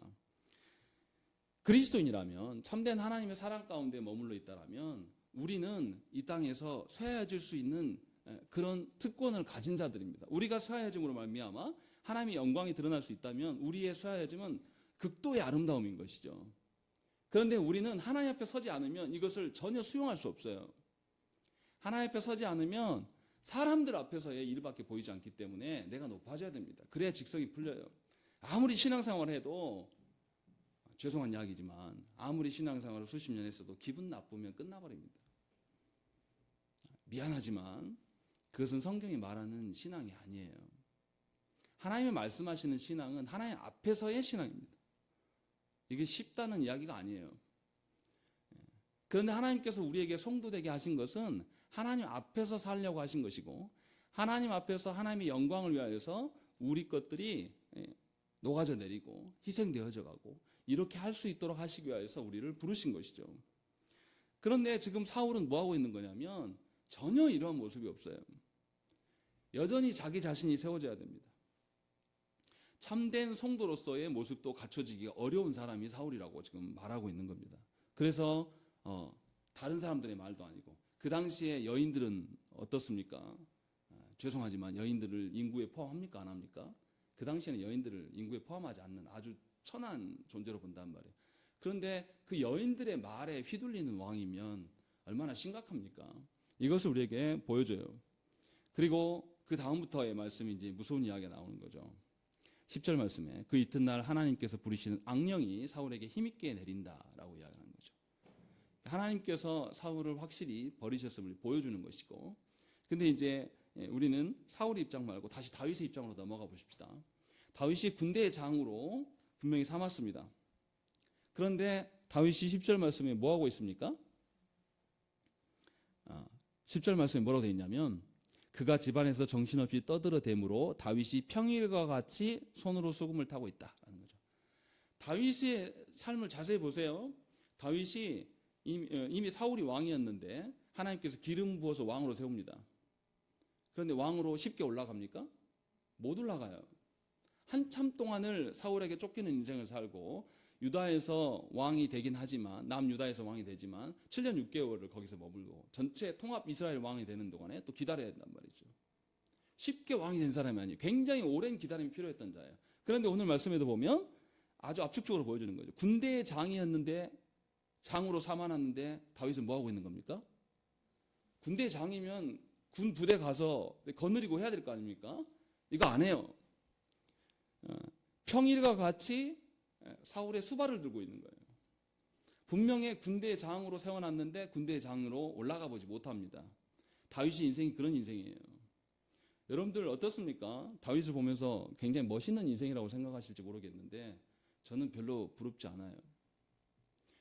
그리스도인이라면 참된 하나님의 사랑 가운데 머물러 있다라면 우리는 이 땅에서 쇠하여질 수 있는 그런 특권을 가진 자들입니다. 우리가 쇠하여짐으로 말미암아 하나님의 영광이 드러날 수 있다면 우리의 쇠하여짐은 극도의 아름다움인 것이죠. 그런데 우리는 하나님 앞에 서지 않으면 이것을 전혀 수용할 수 없어요. 하나님 앞에 서지 않으면 사람들 앞에서의 일밖에 보이지 않기 때문에 내가 높아져야 됩니다. 그래야 직성이 풀려요. 아무리 신앙생활을 해도, 죄송한 이야기지만 아무리 신앙생활을 수십 년 했어도 기분 나쁘면 끝나버립니다. 미안하지만 그것은 성경이 말하는 신앙이 아니에요. 하나님이 말씀하시는 신앙은 하나님 앞에서의 신앙입니다. 이게 쉽다는 이야기가 아니에요. 그런데 하나님께서 우리에게 성도되게 하신 것은 하나님 앞에서 살려고 하신 것이고, 하나님 앞에서 하나님의 영광을 위하여서 우리 것들이 녹아져 내리고 희생되어져 가고 이렇게 할 수 있도록 하시기 위해서 우리를 부르신 것이죠. 그런데 지금 사울은 뭐 하고 있는 거냐면 전혀 이러한 모습이 없어요. 여전히 자기 자신이 세워져야 됩니다. 참된 성도로서의 모습도 갖춰지기가 어려운 사람이 사울이라고 지금 말하고 있는 겁니다. 그래서 다른 사람들의 말도 아니고, 그 당시에 여인들은 어떻습니까? 죄송하지만 여인들을 인구에 포함합니까? 안 합니까? 그 당시에는 여인들을 인구에 포함하지 않는 아주 천한 존재로 본단 말이에요. 그런데 그 여인들의 말에 휘둘리는 왕이면 얼마나 심각합니까? 이것을 우리에게 보여줘요. 그리고 그 다음부터의 말씀이 이제 무서운 이야기가 나오는 거죠. 10절 말씀에 그 이튿날 하나님께서 부리시는 악령이 사울에게 힘있게 내린다라고 이야기하는 거죠. 하나님께서 사울을 확실히 버리셨음을 보여주는 것이고, 근데 이제 우리는 사울의 입장 말고 다시 다윗의 입장으로 넘어가 보십시다. 다윗이 군대의 장으로 분명히 삼았습니다. 그런데 다윗이 10절 말씀에 뭐 하고 있습니까? 10절 말씀에 뭐라고 되어 있냐면, 그가 집안에서 정신없이 떠들어대므로 다윗이 평일과 같이 손으로 수금을 타고 있다라는 거죠. 다윗의 삶을 자세히 보세요. 다윗이 이미 사울이 왕이었는데 하나님께서 기름 부어서 왕으로 세웁니다. 그런데 왕으로 쉽게 올라갑니까? 못 올라가요. 한참 동안을 사울에게 쫓기는 인생을 살고 유다에서 왕이 되긴 하지만, 남유다에서 왕이 되지만 7년 6개월을 거기서 머물고 전체 통합 이스라엘 왕이 되는 동안에 또 기다려야 된단 말이죠. 쉽게 왕이 된 사람이 아니에요. 굉장히 오랜 기다림이 필요했던 자예요. 그런데 오늘 말씀에도 보면 아주 압축적으로 보여주는 거죠. 군대의 장이었는데, 장으로 삼아놨는데 다윗은 뭐 하고 있는 겁니까? 군대의 장이면 군 부대 가서 거느리고 해야 될 거 아닙니까? 이거 안 해요. 평일과 같이 사울의 수발을 들고 있는 거예요. 분명히 군대의 장으로 세워놨는데 군대의 장으로 올라가 보지 못합니다. 다윗의 인생이 그런 인생이에요. 여러분들 어떻습니까? 다윗을 보면서 굉장히 멋있는 인생이라고 생각하실지 모르겠는데 저는 별로 부럽지 않아요.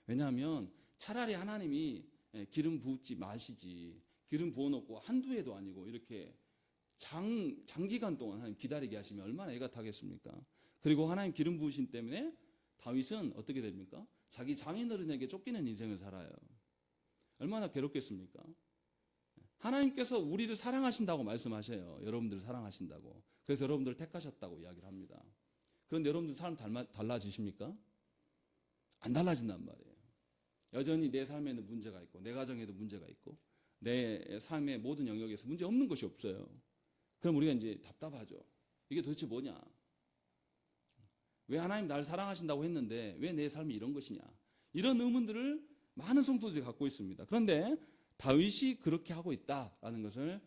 왜냐하면 차라리 하나님이 기름 부지 마시지, 기름 부어놓고 한두 해도 아니고 이렇게 장기간 동안 하나님 기다리게 하시면 얼마나 애가 타겠습니까? 그리고 하나님 기름 부으심 때문에 다윗은 어떻게 됩니까? 자기 장인어른에게 쫓기는 인생을 살아요. 얼마나 괴롭겠습니까? 하나님께서 우리를 사랑하신다고 말씀하셔요. 여러분들을 사랑하신다고. 그래서 여러분들을 택하셨다고 이야기를 합니다. 그런데 여러분들 삶 달라지십니까? 안 달라진단 말이에요. 여전히 내 삶에는 문제가 있고 내 가정에도 문제가 있고 내 삶의 모든 영역에서 문제 없는 것이 없어요. 그럼 우리가 이제 답답하죠. 이게 도대체 뭐냐? 왜 하나님 나를 사랑하신다고 했는데 왜 내 삶이 이런 것이냐? 이런 의문들을 많은 성도들이 갖고 있습니다. 그런데 다윗이 그렇게 하고 있다라는 것을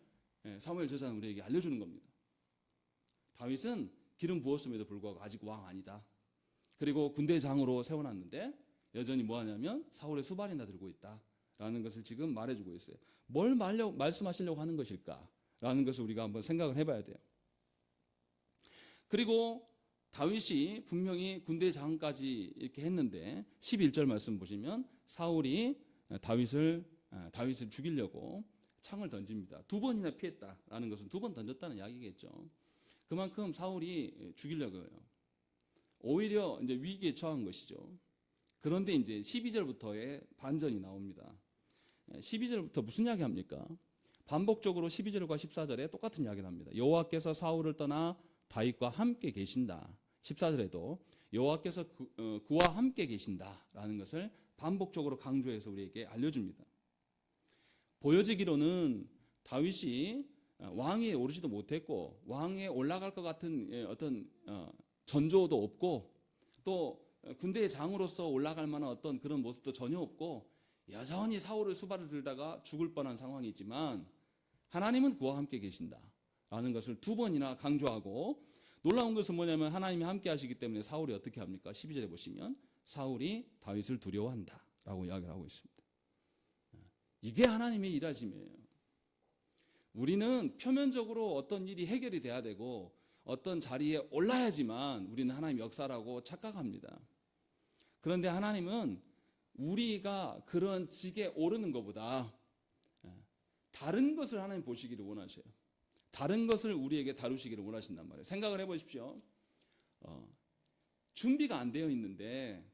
사무엘 저자는 우리에게 알려주는 겁니다. 다윗은 기름 부었음에도 불구하고 아직 왕 아니다. 그리고 군대장으로 세워놨는데 여전히 뭐 하냐면 사울의 수발이나 들고 있다라는 것을 지금 말해주고 있어요. 뭘 말씀하시려고 하는 것일까라는 것을 우리가 한번 생각을 해봐야 돼요. 그리고 다윗이 분명히 군대장까지 이렇게 했는데 11절 말씀 보시면 사울이 다윗을 죽이려고 창을 던집니다. 2번이나 피했다라는 것은 2번 던졌다는 이야기겠죠. 그만큼 사울이 죽이려고 해요. 오히려 이제 위기에 처한 것이죠. 그런데 이제 12절부터의 반전이 나옵니다. 12절부터 무슨 이야기 합니까? 반복적으로 12절과 14절에 똑같은 이야기를 합니다. 여호와께서 사울을 떠나 다윗과 함께 계신다. 14절에도 여호와께서 그와 함께 계신다라는 것을 반복적으로 강조해서 우리에게 알려줍니다. 보여지기로는 다윗이 왕위에 오르지도 못했고 왕위에 올라갈 것 같은 어떤 전조도 없고 또 군대의 장으로서 올라갈 만한 어떤 그런 모습도 전혀 없고 여전히 사울의 수발을 들다가 죽을 뻔한 상황이지만 하나님은 그와 함께 계신다라는 것을 두 번이나 강조하고, 놀라운 것은 뭐냐면 하나님이 함께 하시기 때문에 사울이 어떻게 합니까? 12절에 보시면 사울이 다윗을 두려워한다라고 이야기를 하고 있습니다. 이게 하나님의 일하심이에요. 우리는 표면적으로 어떤 일이 해결이 돼야 되고 어떤 자리에 올라야지만 우리는 하나님 역사라고 착각합니다. 그런데 하나님은 우리가 그런 직에 오르는 것보다 다른 것을 하나님 보시기를 원하셔요. 다른 것을 우리에게 다루시기를 원하신단 말이에요. 생각을 해보십시오. 준비가 안 되어 있는데,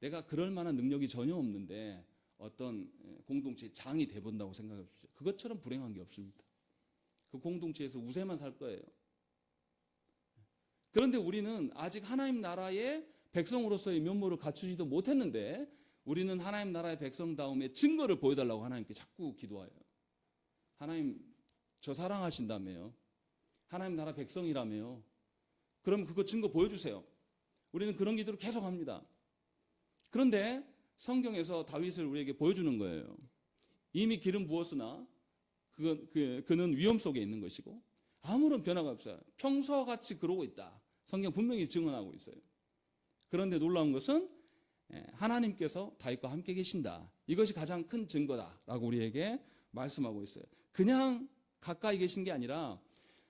내가 그럴 만한 능력이 전혀 없는데 어떤 공동체의 장이 돼본다고 생각해 보십시오. 그것처럼 불행한 게 없습니다. 그 공동체에서 우세만 살 거예요. 그런데 우리는 아직 하나님 나라의 백성으로서의 면모를 갖추지도 못했는데 우리는 하나님 나라의 백성다움의 증거를 보여달라고 하나님께 자꾸 기도해요. 하나님, 저 사랑하신다며요. 하나님 나라 백성이라며요. 그럼 그거 증거 보여주세요. 우리는 그런 기도를 계속 합니다. 그런데 성경에서 다윗을 우리에게 보여주는 거예요. 이미 기름 부었으나 그는 위험 속에 있는 것이고 아무런 변화가 없어요. 평소와 같이 그러고 있다. 성경 분명히 증언하고 있어요. 그런데 놀라운 것은 하나님께서 다윗과 함께 계신다. 이것이 가장 큰 증거다라고 우리에게 말씀하고 있어요. 그냥 가까이 계신 게 아니라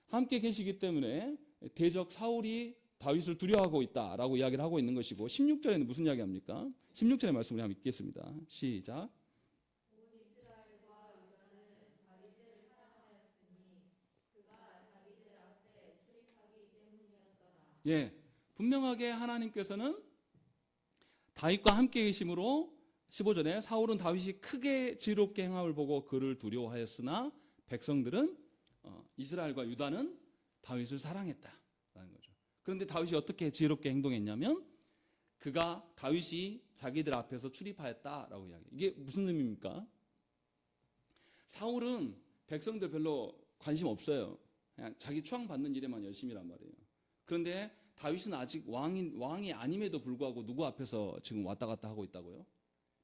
함께 계시기 때문에 대적 사울이 다윗을 두려워하고 있다라고 이야기를 하고 있는 것이고, 16절에는 무슨 이야기 합니까? 16절의 말씀을 한번 읽겠습니다. 시작. 예, 분명하게 하나님께서는 다윗과 함께 계심으로 15절에 사울은 다윗이 크게 지혜롭게 행함을 보고 그를 두려워하였으나 백성들은 이스라엘과 유다는 다윗을 사랑했다라는 거죠. 그런데 다윗이 어떻게 지혜롭게 행동했냐면 그가 다윗이 자기들 앞에서 출입하였다라고 이야기해요. 이게 무슨 의미입니까? 사울은 백성들 별로 관심 없어요. 그냥 자기 추앙 받는 일에만 열심히란 말이에요. 그런데 다윗은 아직 왕이 아님에도 불구하고 누구 앞에서 지금 왔다 갔다 하고 있다고요?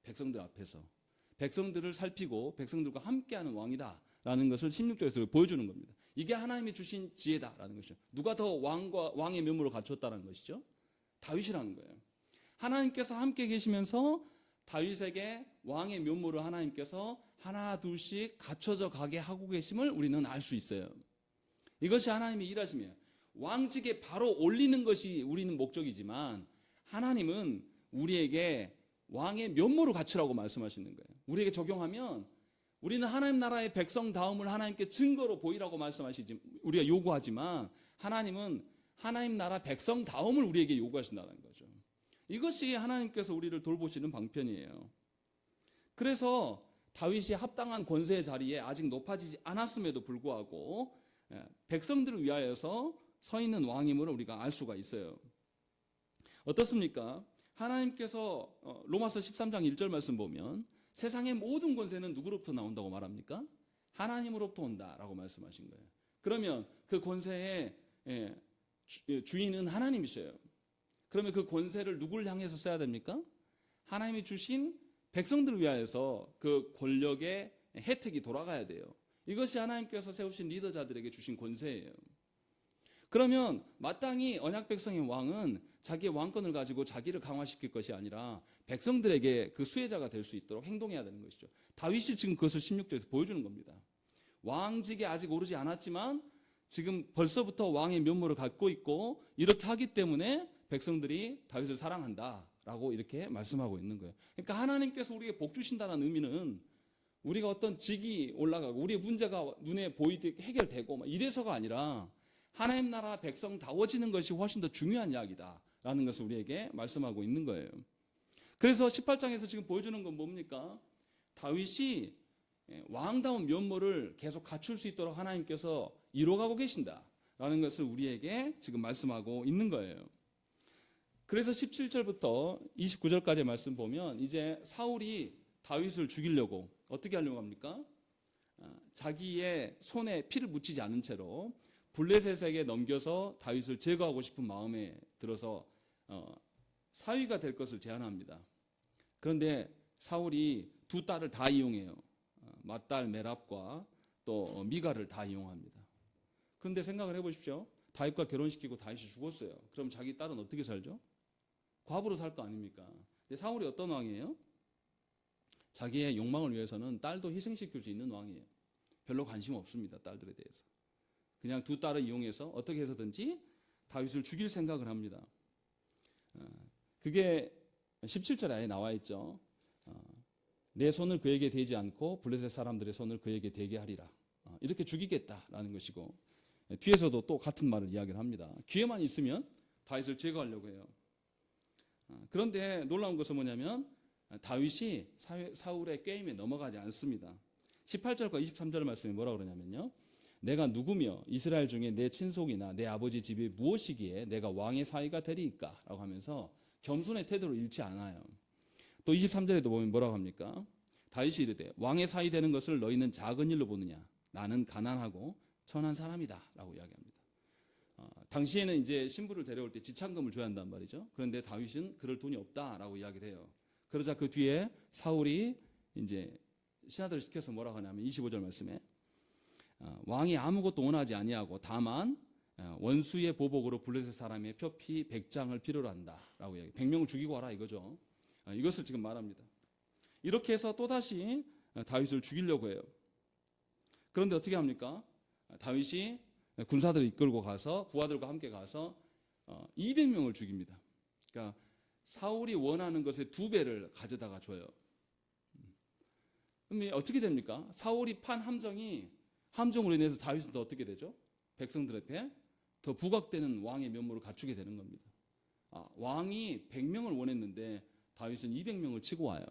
백성들 앞에서. 백성들을 살피고 백성들과 함께하는 왕이다라는 것을 16절에서 보여주는 겁니다. 이게 하나님이 주신 지혜다라는 것이죠. 누가 더 왕의 면모를 갖췄다는 것이죠? 다윗이라는 거예요. 하나님께서 함께 계시면서 다윗에게 왕의 면모를 하나님께서 하나 둘씩 갖춰져 가게 하고 계심을 우리는 알 수 있어요. 이것이 하나님의 일하심이에요. 왕직에 바로 올리는 것이 우리는 목적이지만 하나님은 우리에게 왕의 면모를 갖추라고 말씀하시는 거예요. 우리에게 적용하면 우리는 하나님 나라의 백성다움을 하나님께 증거로 보이라고 말씀하시지, 우리가 요구하지만 하나님은 하나님 나라 백성다움을 우리에게 요구하신다는 거죠. 이것이 하나님께서 우리를 돌보시는 방편이에요. 그래서 다윗이 합당한 권세의 자리에 아직 높아지지 않았음에도 불구하고 백성들을 위하여서 서 있는 왕임을 우리가 알 수가 있어요. 어떻습니까? 하나님께서 로마서 13장 1절 말씀 보면 세상의 모든 권세는 누구로부터 나온다고 말합니까? 하나님으로부터 온다라고 말씀하신 거예요. 그러면 그 권세의 주인은 하나님이셔요. 그러면 그 권세를 누구를 향해서 써야 됩니까? 하나님이 주신 백성들을 위하여서 그 권력의 혜택이 돌아가야 돼요. 이것이 하나님께서 세우신 리더자들에게 주신 권세예요. 그러면 마땅히 언약 백성의 왕은 자기의 왕권을 가지고 자기를 강화시킬 것이 아니라 백성들에게 그 수혜자가 될 수 있도록 행동해야 되는 것이죠. 다윗이 지금 그것을 16절에서 보여주는 겁니다. 왕직에 아직 오르지 않았지만 지금 벌써부터 왕의 면모를 갖고 있고 이렇게 하기 때문에 백성들이 다윗을 사랑한다라고 이렇게 말씀하고 있는 거예요. 그러니까 하나님께서 우리에게 복 주신다는 의미는 우리가 어떤 직이 올라가고 우리의 문제가 눈에 보이듯 해결되고 막 이래서가 아니라 하나님 나라 백성다워지는 것이 훨씬 더 중요한 이야기다라는 것을 우리에게 말씀하고 있는 거예요. 그래서 18장에서 지금 보여주는 건 뭡니까? 다윗이 왕다운 면모를 계속 갖출 수 있도록 하나님께서 이뤄가고 계신다라는 것을 우리에게 지금 말씀하고 있는 거예요. 그래서 17절부터 29절까지의 말씀 보면 이제 사울이 다윗을 죽이려고 어떻게 하려고 합니까? 자기의 손에 피를 묻히지 않은 채로 블레셋에게 넘겨서 다윗을 제거하고 싶은 마음에 들어서 사위가 될 것을 제안합니다. 그런데 사울이 두 딸을 다 이용해요. 맏딸 메랍과 또 미갈을 다 이용합니다. 그런데 생각을 해보십시오. 다윗과 결혼시키고 다윗이 죽었어요. 그럼 자기 딸은 어떻게 살죠? 과부로 살 거 아닙니까? 근데 사울이 어떤 왕이에요? 자기의 욕망을 위해서는 딸도 희생시킬 수 있는 왕이에요. 별로 관심 없습니다. 딸들에 대해서. 그냥 두 딸을 이용해서 어떻게 해서든지 다윗을 죽일 생각을 합니다. 그게 17절에 아예 나와 있죠. 내 손을 그에게 대지 않고 블레셋 사람들의 손을 그에게 대게 하리라. 이렇게 죽이겠다라는 것이고, 뒤에서도 또 같은 말을 이야기를 합니다. 기회만 있으면 다윗을 제거하려고 해요. 그런데 놀라운 것은 뭐냐면 다윗이 사울의 게임에 넘어가지 않습니다. 18절과 23절 말씀이 뭐라고 그러냐면요. 내가 누구며 이스라엘 중에 내 친속이나 내 아버지 집이 무엇이기에 내가 왕의 사위가 되리이까? 라고 하면서 겸손의 태도를 잃지 않아요. 또 23절에도 보면 뭐라고 합니까? 다윗이 이르되 왕의 사위 되는 것을 너희는 작은 일로 보느냐? 나는 가난하고 천한 사람이다 라고 이야기합니다. 당시에는 이제 신부를 데려올 때 지참금을 줘야 한단 말이죠. 그런데 다윗은 그럴 돈이 없다라고 이야기를 해요. 그러자 그 뒤에 사울이 이제 신하들을 시켜서 뭐라고 하냐면 25절 말씀에 왕이 아무것도 원하지 아니하고 다만 원수의 보복으로 블레셋 사람의 표피 100장을 필요로 한다라고 이야기. 100명을 죽이고 와라 이거죠. 이것을 지금 말합니다. 이렇게 해서 또다시 다윗을 죽이려고 해요. 그런데 어떻게 합니까? 다윗이 군사들을 이끌고 가서 부하들과 함께 가서 200명을 죽입니다. 그러니까 사울이 원하는 것의 2배를 가져다가 줘요. 그럼 어떻게 됩니까? 사울이 판 함정으로 인해서 다윗은 더 어떻게 되죠? 백성들 앞에 더 부각되는 왕의 면모를 갖추게 되는 겁니다. 왕이 100명을 원했는데 다윗은 200명을 치고 와요.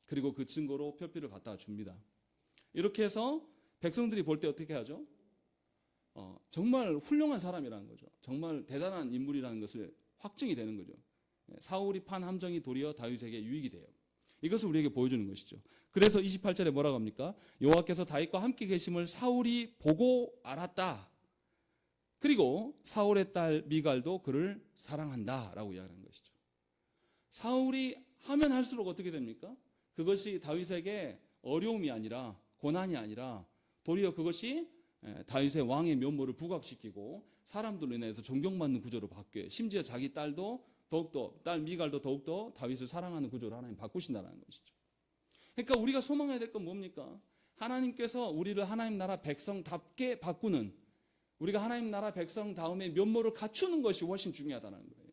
그리고 그 증거로 표피를 갖다 줍니다. 이렇게 해서 백성들이 볼 때 어떻게 하죠? 정말 훌륭한 사람이라는 거죠. 정말 대단한 인물이라는 것을 확증이 되는 거죠. 사울이 판 함정이 도리어 다윗에게 유익이 돼요. 이것을 우리에게 보여주는 것이죠. 그래서 28절에 뭐라고 합니까? 여호와께서 다윗과 함께 계심을 사울이 보고 알았다. 그리고 사울의 딸 미갈도 그를 사랑한다라고 이야기하는 것이죠. 사울이 하면 할수록 어떻게 됩니까? 그것이 다윗에게 어려움이 아니라 고난이 아니라 도리어 그것이 다윗의 왕의 면모를 부각시키고 사람들로 인해서 존경받는 구조로 바뀌어요. 심지어 자기 딸도 더욱더 딸 미갈도 더욱더 다윗을 사랑하는 구조로 하나님 바꾸신다는 것이죠. 그러니까 우리가 소망해야 될 건 뭡니까? 하나님께서 우리를 하나님 나라 백성답게 바꾸는, 우리가 하나님 나라 백성 다음에 면모를 갖추는 것이 훨씬 중요하다는 거예요.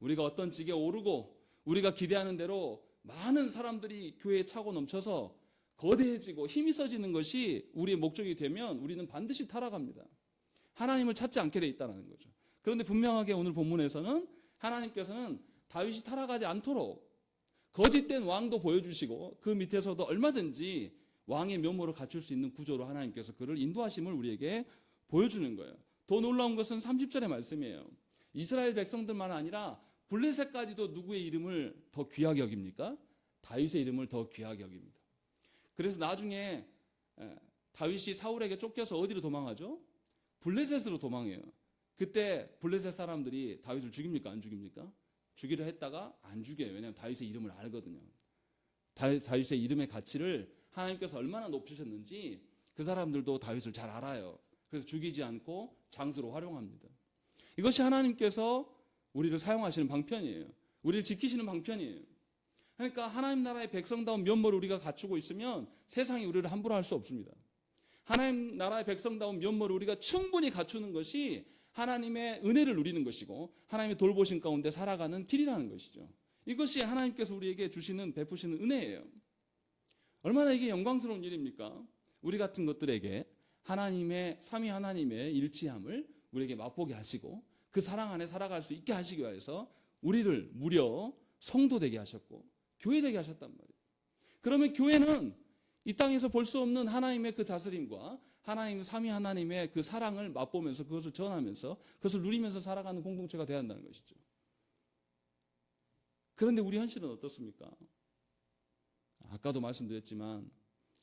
우리가 어떤 직에 오르고 우리가 기대하는 대로 많은 사람들이 교회에 차고 넘쳐서 거대해지고 힘이 써지는 것이 우리의 목적이 되면 우리는 반드시 타락합니다. 하나님을 찾지 않게 돼 있다는 거죠. 그런데 분명하게 오늘 본문에서는 하나님께서는 다윗이 타락하지 않도록 거짓된 왕도 보여주시고 그 밑에서도 얼마든지 왕의 면모를 갖출 수 있는 구조로 하나님께서 그를 인도하심을 우리에게 보여주는 거예요. 더 놀라운 것은 30절의 말씀이에요. 이스라엘 백성들만 아니라 블레셋까지도 누구의 이름을 더 귀하게 여깁니까? 다윗의 이름을 더 귀하게 여깁니다. 그래서 나중에 다윗이 사울에게 쫓겨서 어디로 도망하죠? 블레셋으로 도망해요. 그때 블레셋 사람들이 다윗을 죽입니까? 안 죽입니까? 죽이려 했다가 안 죽여요. 왜냐하면 다윗의 이름을 알거든요. 다윗의 이름의 가치를 하나님께서 얼마나 높이셨는지 그 사람들도 다윗을 잘 알아요. 그래서 죽이지 않고 장수로 활용합니다. 이것이 하나님께서 우리를 사용하시는 방편이에요. 우리를 지키시는 방편이에요. 그러니까 하나님 나라의 백성다운 면모를 우리가 갖추고 있으면 세상이 우리를 함부로 할 수 없습니다. 하나님 나라의 백성다운 면모를 우리가 충분히 갖추는 것이 하나님의 은혜를 누리는 것이고 하나님의 돌보신 가운데 살아가는 길이라는 것이죠. 이것이 하나님께서 우리에게 주시는 베푸시는 은혜예요. 얼마나 이게 영광스러운 일입니까? 우리 같은 것들에게 하나님의 삼위 하나님의 일치함을 우리에게 맛보게 하시고 그 사랑 안에 살아갈 수 있게 하시기 위해서 우리를 무려 성도 되게 하셨고 교회 되게 하셨단 말이에요. 그러면 교회는 이 땅에서 볼 수 없는 하나님의 그 다스림과 하나님 삼위 하나님의 그 사랑을 맛보면서 그것을 전하면서 그것을 누리면서 살아가는 공동체가 되어야 한다는 것이죠. 그런데 우리 현실은 어떻습니까? 아까도 말씀드렸지만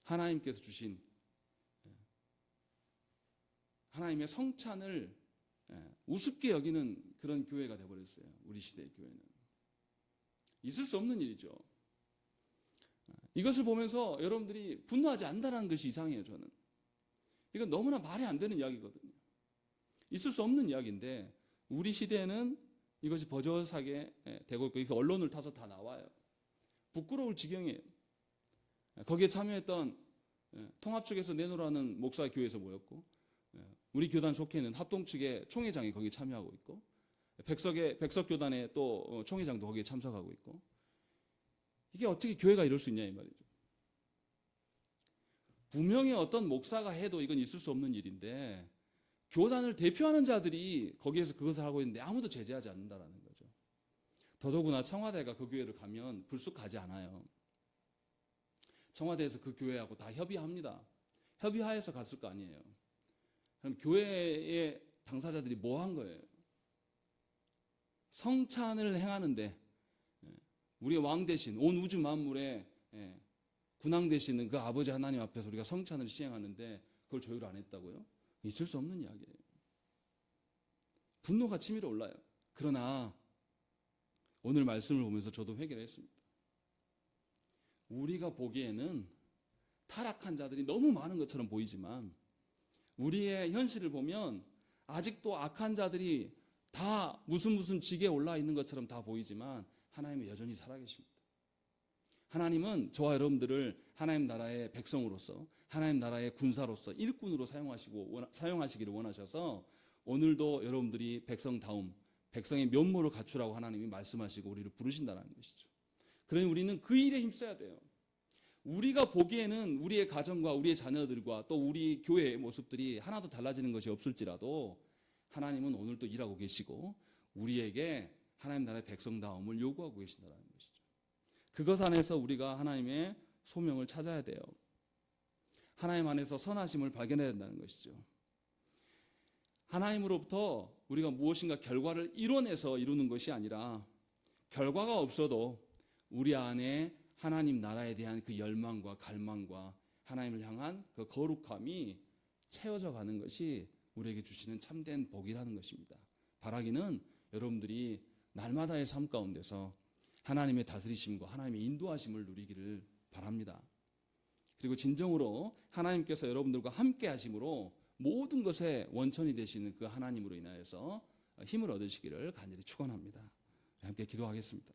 하나님께서 주신 하나님의 성찬을 우습게 여기는 그런 교회가 되어버렸어요. 우리 시대의 교회는. 있을 수 없는 일이죠. 이것을 보면서 여러분들이 분노하지 않는다는 것이 이상해요, 저는. 이건 너무나 말이 안 되는 이야기거든요. 있을 수 없는 이야기인데 우리 시대에는 이것이 버젓하게 되고 있고 이렇게 언론을 타서 다 나와요. 부끄러울 지경이에요. 거기에 참여했던 통합 측에서 내놓으라는 목사 교회에서 모였고 우리 교단 속해 있는 합동 측의 총회장이 거기에 참여하고 있고 백석교단의 또 총회장도 거기에 참석하고 있고 이게 어떻게 교회가 이럴 수 있냐 이 말이죠. 분명히 어떤 목사가 해도 이건 있을 수 없는 일인데 교단을 대표하는 자들이 거기에서 그것을 하고 있는데 아무도 제재하지 않는다라는 거죠. 더더구나 청와대가 그 교회를 가면 불쑥 가지 않아요. 청와대에서 그 교회하고 다 협의합니다. 협의하에서 갔을 거 아니에요. 그럼 교회의 당사자들이 뭐 한 거예요? 성찬을 행하는데 우리 왕 대신 온 우주 만물의 군왕 되시는 그 아버지 하나님 앞에서 우리가 성찬을 시행하는데 그걸 조율 안 했다고요? 있을 수 없는 이야기예요. 분노가 치밀어 올라요. 그러나 오늘 말씀을 보면서 저도 회개를 했습니다. 우리가 보기에는 타락한 자들이 너무 많은 것처럼 보이지만 우리의 현실을 보면 아직도 악한 자들이 다 무슨 직에 올라 있는 것처럼 다 보이지만 하나님은 여전히 살아계십니다. 하나님은 저와 여러분들을 하나님 나라의 백성으로서 하나님 나라의 군사로서 일꾼으로 사용하시기를 원하셔서 오늘도 여러분들이 백성다움, 백성의 면모를 갖추라고 하나님이 말씀하시고 우리를 부르신다는 것이죠. 그러니 우리는 그 일에 힘써야 돼요. 우리가 보기에는 우리의 가정과 우리의 자녀들과 또 우리 교회의 모습들이 하나도 달라지는 것이 없을지라도 하나님은 오늘도 일하고 계시고 우리에게 하나님 나라의 백성다움을 요구하고 계신다는 것이죠. 그것 안에서 우리가 하나님의 소명을 찾아야 돼요. 하나님 안에서 선하심을 발견해야 된다는 것이죠. 하나님으로부터 우리가 무엇인가 결과를 이뤄내서 이루는 것이 아니라 결과가 없어도 우리 안에 하나님 나라에 대한 그 열망과 갈망과 하나님을 향한 그 거룩함이 채워져 가는 것이 우리에게 주시는 참된 복이라는 것입니다. 바라기는 여러분들이 날마다의 삶 가운데서 하나님의 다스리심과 하나님의 인도하심을 누리기를 바랍니다. 그리고 진정으로 하나님께서 여러분들과 함께 하심으로 모든 것의 원천이 되시는 그 하나님으로 인하여서 힘을 얻으시기를 간절히 축원합니다. 함께 기도하겠습니다.